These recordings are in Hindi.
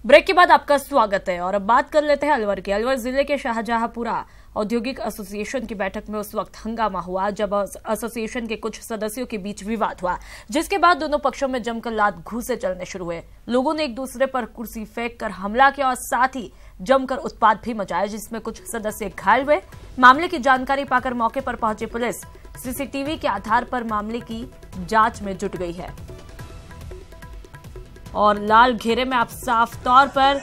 ब्रेक के बाद आपका स्वागत है और अब बात कर लेते हैं अलवर की। अलवर जिले के शाहजहांपुरा औद्योगिक एसोसिएशन की बैठक में उस वक्त हंगामा हुआ जब एसोसिएशन के कुछ सदस्यों के बीच विवाद हुआ, जिसके बाद दोनों पक्षों में जमकर लात घूंसे चलने शुरू हुए। लोगों ने एक दूसरे पर कुर्सी फेंक कर हमला किया और साथ ही जमकर उत्पात भी मचाया, जिसमें कुछ सदस्य घायल हुए। मामले की जानकारी पाकर मौके पर पहुंची पुलिस सीसीटीवी के आधार पर मामले की जांच में जुट गई है। और लाल घेरे में आप साफ तौर पर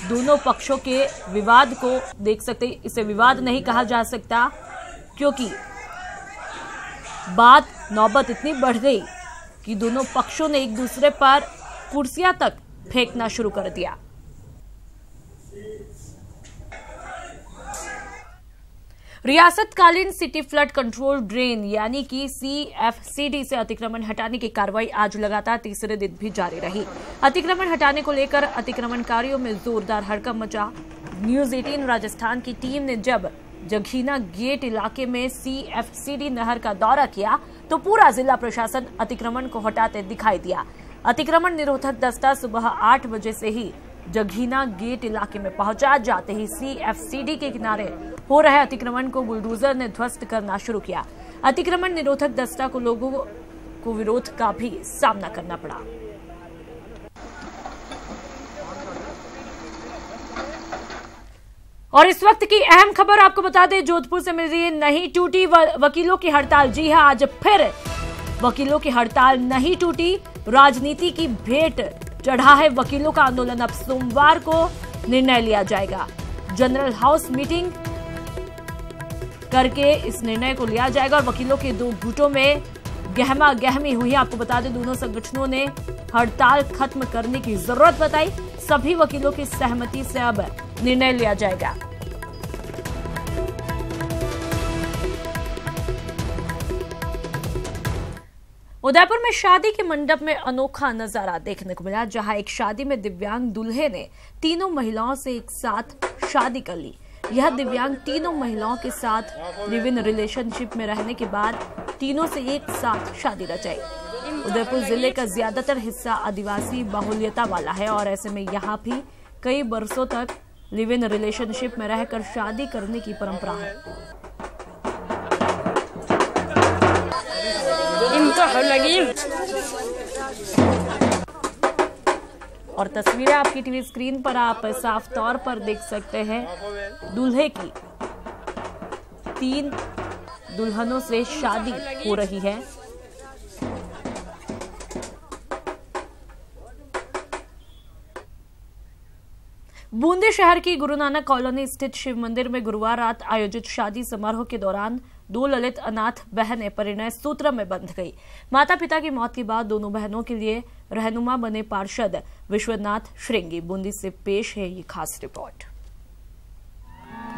दोनों पक्षों के विवाद को देख सकते हैं। इसे विवाद नहीं कहा जा सकता क्योंकि नौबत इतनी बढ़ गई कि दोनों पक्षों ने एक दूसरे पर कुर्सियां तक फेंकना शुरू कर दिया। रियासतकालीन सिटी फ्लड कंट्रोल ड्रेन यानी कि CFCD से अतिक्रमण हटाने की कार्रवाई आज लगातार तीसरे दिन भी जारी रही। अतिक्रमण हटाने को लेकर अतिक्रमणकारियों में जोरदार हड़कंप मचा। न्यूज 18 राजस्थान की टीम ने जब जघीना गेट इलाके में CFCD नहर का दौरा किया तो पूरा जिला प्रशासन अतिक्रमण को हटाते दिखाई दिया। अतिक्रमण निरोधक दस्ता सुबह 8 बजे से ही जघीना गेट इलाके में पहुंचा। जाते ही CFCD के किनारे हो रहे अतिक्रमण को बुलडोजर ने ध्वस्त करना शुरू किया। अतिक्रमण निरोधक दस्ता को लोगों को विरोध का भी सामना करना पड़ा। और इस वक्त की अहम खबर आपको बता दें, जोधपुर से मिल रही है। नहीं टूटी वकीलों की हड़ताल। जी हां, आज फिर वकीलों की हड़ताल नहीं टूटी। राजनीति की भेंट चढ़ा है वकीलों का आंदोलन। अब सोमवार को निर्णय लिया जाएगा। जनरल हाउस मीटिंग करके इस निर्णय को लिया जाएगा और वकीलों के दो गुटों में गहमा गहमी हुई। आपको बता दें, दोनों संगठनों ने हड़ताल खत्म करने की जरूरत बताई। सभी वकीलों की सहमति से अब निर्णय लिया जाएगा। उदयपुर में शादी के मंडप में अनोखा नजारा देखने को मिला, जहां एक शादी में दिव्यांग दूल्हे ने तीनों महिलाओं से एक साथ शादी कर ली। यह दिव्यांग तीनों महिलाओं के साथ लिव इन रिलेशनशिप में रहने के बाद तीनों से एक साथ शादी रचाई। उदयपुर जिले का ज्यादातर हिस्सा आदिवासी बाहुल्यता वाला है और ऐसे में यहाँ भी कई वर्षों तक लिव इन रिलेशनशिप में रहकर शादी करने की परंपरा है। और तस्वीरें आपकी टीवी स्क्रीन पर आप साफ तौर पर देख सकते हैं। दूल्हे की 3 दुल्हनों से शादी हो रही है। बूंदी शहर की गुरु नानक कॉलोनी स्थित शिव मंदिर में गुरुवार रात आयोजित शादी समारोह के दौरान 2 ललित अनाथ बहनें परिणय सूत्र में बंध गई। माता पिता की मौत के बाद दोनों बहनों के लिए रहनुमा बने पार्षद विश्वनाथ श्रृंगी। बूंदी से पेश है ये खास रिपोर्ट।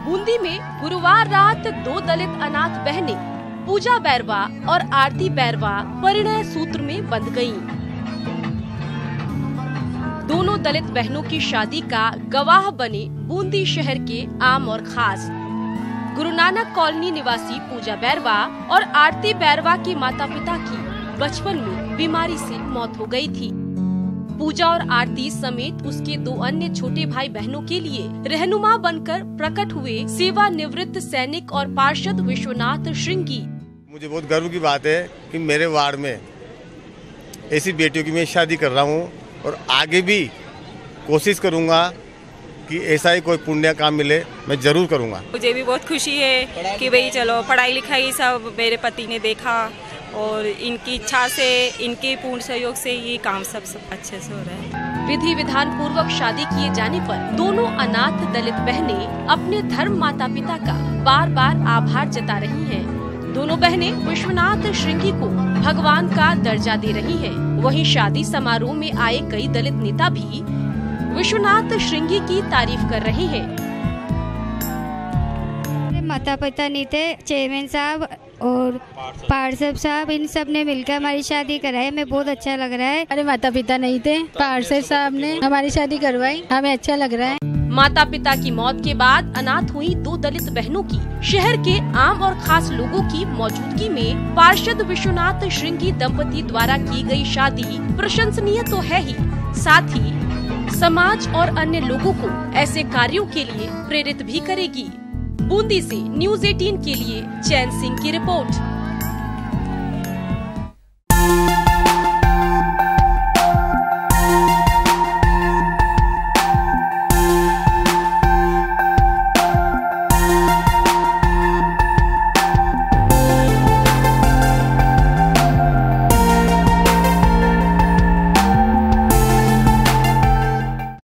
बूंदी में गुरुवार रात 2 दलित अनाथ बहनें पूजा बैरवा और आरती बैरवा परिणय सूत्र में बंध गयीं। दोनों दलित बहनों की शादी का गवाह बने बूंदी शहर के आम और खास। गुरु नानक कॉलोनी निवासी पूजा बैरवा और आरती बैरवा के माता पिता की बचपन में बीमारी से मौत हो गई थी। पूजा और आरती समेत उसके 2 अन्य छोटे भाई बहनों के लिए रहनुमा बनकर प्रकट हुए सेवानिवृत्त सैनिक और पार्षद विश्वनाथ श्रृंगी। मुझे बहुत गर्व की बात है कि मेरे वार्ड में ऐसी बेटियों की मैं शादी कर रहा हूँ और आगे भी कोशिश करूँगा कि ऐसा ही कोई पुण्य काम मिले, मैं जरूर करूँगा। मुझे भी बहुत खुशी है कि भाई चलो पढ़ाई लिखाई सब मेरे पति ने देखा और इनकी इच्छा से, इनके पूर्ण सहयोग से ये काम सब अच्छे से हो रहा है। विधि विधान पूर्वक शादी किए जाने पर दोनों अनाथ दलित बहनें अपने धर्म माता पिता का बार बार आभार जता रही हैं। दोनों बहनें विश्वनाथ श्रृंगी को भगवान का दर्जा दे रही हैं। वहीं शादी समारोह में आए कई दलित नेता भी विश्वनाथ श्रृंगी की तारीफ कर रहे हैं। माता पिता नहीं थे, चेयरमैन साहब और पार्षद साहब, इन सब ने मिलकर हमारी शादी कराई। हमें बहुत अच्छा लग रहा है। अरे माता पिता नहीं थे, पार्षद साहब ने हमारी शादी करवाई, हमें अच्छा लग रहा है। माता पिता की मौत के बाद अनाथ हुई 2 दलित बहनों की शहर के आम और खास लोगों की मौजूदगी में पार्षद विश्वनाथ श्रृंगी दंपति द्वारा की गई शादी प्रशंसनीय तो है ही, साथ ही समाज और अन्य लोगों को ऐसे कार्यों के लिए प्रेरित भी करेगी। बूंदी से न्यूज़ 18 के लिए चैन सिंह की रिपोर्ट।